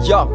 Ya.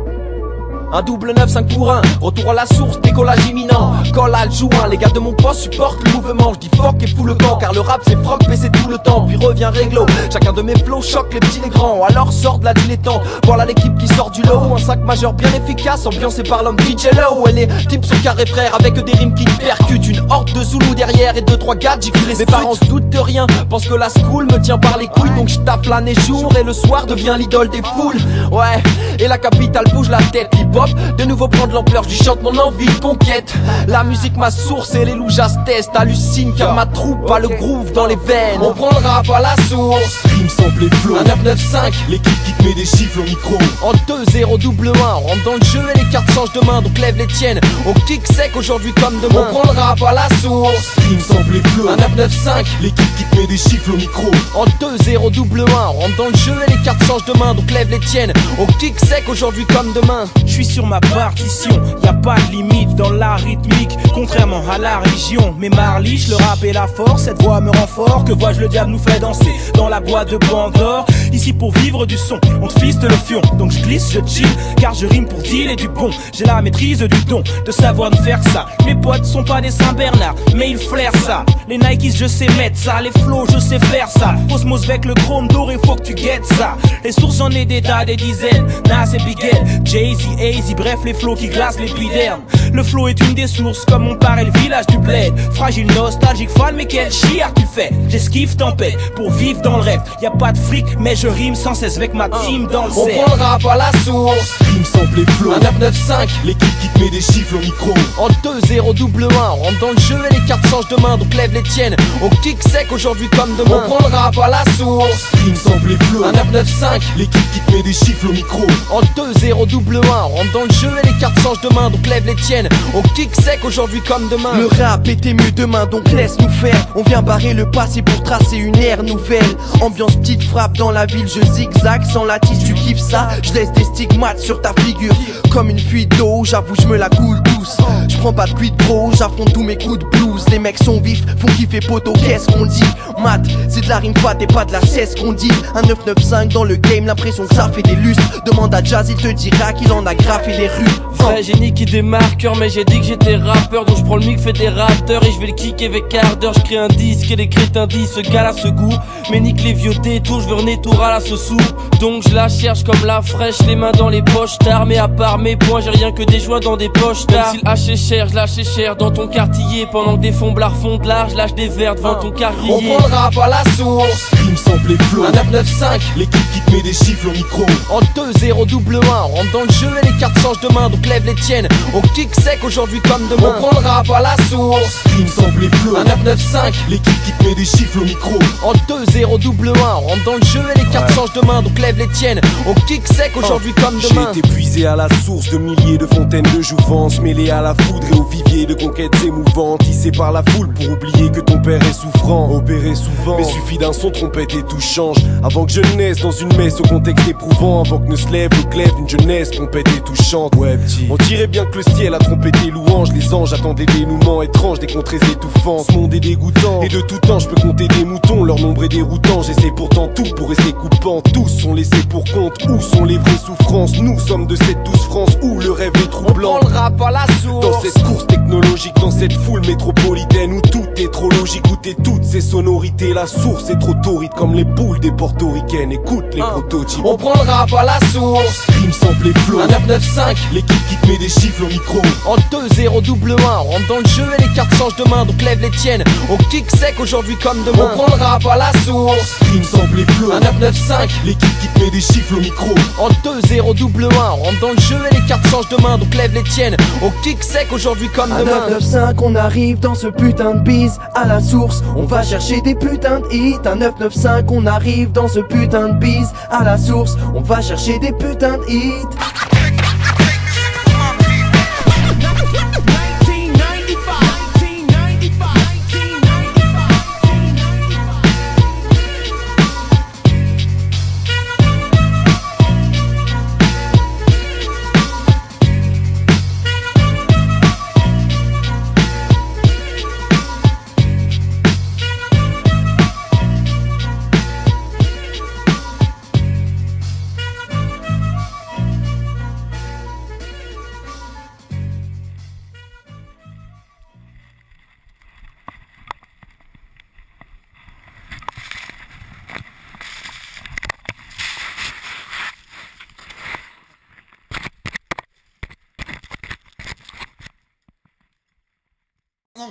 Un double 9, 5 pour 1, retour à la source, décollage imminent. Colle à le joint, les gars de mon poste supportent le mouvement. Je dis fuck et fous le camp, car le rap c'est froc mais c'est tout le temps. Puis revient réglo, chacun de mes flows choque les petits les grands. Alors sort de la dilettante, voilà l'équipe qui sort du lot. Un 5 majeur bien efficace, ambiancé par l'homme DJ Low. Et les types sont carrés frères avec des rimes qui percutent. Une horde de Zoulous derrière et 2-3 gars j'ai les. Mes parents se doutent de rien, pensent que la school me tient par les couilles. Donc je tape l'année jour et le soir devient l'idole des foules. Ouais, et la capitale bouge la tête, hip-hop de nouveau prendre l'ampleur, je chante mon envie de conquête. La musique ma source et les loups j'attestent. Hallucine car ma troupe a le groove dans les veines. On prend le rap à la source. Rime sample et flow. Un 995, l'équipe qui te met des chiffres au micro. En 2-0 double 1, on rentre dans le jeu et les cartes changent de main. Donc lève les tiennes, on kick sec aujourd'hui comme demain. On prend le rap à la source. Rime sample et flow. Un 995, l'équipe qui te met des chiffres au micro. En 2-0 double 1, on rentre dans le jeu et les cartes changent de main. Donc lève les tiennes, on kick sec aujourd'hui comme demain. Je suis sur ma partition, y a pas de limite dans la rythmique, contrairement à la religion. Mais Marliche, le rap et la force, cette voix me rend fort. Que vois-je, le diable nous fait danser dans la boîte de Pandore. Ici pour vivre du son, on te fiste le fion. Donc je glisse, je chill, car je rime pour dealer du bon. J'ai la maîtrise du don, de savoir nous faire ça. Mes potes sont pas des Saint-Bernard, mais ils flairent ça. Les Nikes, je sais mettre ça, les flows, je sais faire ça. Osmose avec le chrome doré, faut que tu guettes ça. Les sources, j'en ai des tas, des dizaines. Nas et Big L, Jay-Z, AZ, bref les flows qui glacent l'épiderme. Le flow est une des sources, comme on paraît le village du bled. Fragile, nostalgique, fan, mais quel chiard tu fais. J'esquive tempête pour vivre dans le rêve. Y a pas de fric, mais je rime sans cesse avec ma team dans le cerf. On prend le rap à la source. Rime sample et flow. Un 995, l'équipe qui te met des chiffres au micro. En 2-0 double 1, on rentre dans le jeu et les cartes changent de main. Donc lève les tiennes, on kick sec aujourd'hui comme demain. On prend le rap à la source. Rime sample et flow. Un 995, l'équipe qui te met des chiffres au micro. En 2-0 double 1, on rentre dans le jeu et les cartes changent de main. Donc lève les tiennes, on kick sec aujourd'hui comme demain. Le rap était mieux demain, donc laisse-nous faire. On vient barrer le passé pour tracer une ère nouvelle. Ambiance petite frappe dans la ville, je zigzag sans la tisse, tu kiffes ça. Je laisse des stigmates sur ta figure comme une fuite d'eau, j'avoue je me la coule douce. Je prends pas de cuit de pro, j'affronte tous mes coups de blues. Les mecs sont vifs, font kiffer poteau, qu'est-ce qu'on dit? Mat, c'est de la rime fat et pas de la cesse qu'on dit. Un 995 dans le game, l'impression que ça fait des lustres. Demande à Jazz, il te dira qu'il en a graffé les rues. Vrai génie qui des marqueurs, mais j'ai dit que j'étais rappeur. Donc je prends le mic fédérateur et je vais le kicker avec ardeur. Je crée un disque et les crétins disent ce gars là se goût. Mais nique les vieux détours, je veux renaître tour à la sauce. Donc je la cherche comme la fraîche, les mains dans les poches tard. Mais à part mes points, j'ai rien que des joints dans des poches tard. Même si le H est cher, je lâche cher dans ton quartier. Pendant que des fomblards font de l'art, je lâche des verres devant ton carrier. On prend le rap à la source. Rime sample et flow. Un 995, l'équipe qui te met des chiffres au micro. En 2-0 double 1, on rentre dans le jeu et les cartes changent de main. Donc lève les tiennes, on kick sec aujourd'hui comme demain. On prend le rap à la source. Rime sample et flow. Un 995, l'équipe qui te met des chiffres au micro. En 2-0 double 1, on rentre dans le jeu et les cartes changent de main. Donc lève les tiennes, on kick sec aujourd'hui comme demain. J'ai été puisé à la source de milliers de fontaines de jouvence, mêlé à la foudre et au vivier de conquêtes émouvantes, tissé par la foule pour oublier que ton père est souffrant, opéré souvent. Mais suffit d'un son trompette et tout change. Avant que je naisse dans une messe au contexte éprouvant, avant que ne se lève le glaive d'une jeunesse trompette et touchante. Ouais petit, on dirait bien que le ciel a trompé tes louanges. Les anges attendent des dénouements étranges, des contrées étouffants. Ce monde est dégoûtant, et de tout temps je peux compter des moutons. Leur nombre est déroutant, j'essaie pourtant tout pour rester coupant. Tous sont laissés pour compte, où sont les vraies souffrances? Nous sommes de cette douce France où le rêve est troublant. On prend le rap à la source. Dans cette course technologique, dans cette foule métropolitaine où tout est trop logique, où t'es toutes ces sonorités. La source est trop torride comme les boules des portoricaines. Écoute les prototypes. On prend le rap à la source. Rime sample et flow. Un 995, l'équipe qui te met des chiffres au micro. En 2-0 double 1, on rentre dans le jeu et les cartes changent de main. Donc lève les tiennes, on kick sec aujourd'hui comme demain. On prend le rap à la source. Rime sample et flow. Un 995, l'équipe qui te met des chiffres au micro. En 2-0 double 1, on rentre dans le jeu et les cartes changent de main. Donc lève les tiennes, on kick sec aujourd'hui comme À demain. 995 on arrive dans ce putain de bise. À la source on va chercher des putains de hits. À 995 on arrive dans ce putain de bise. À la source on va chercher des putains de hits.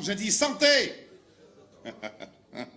je dis santé.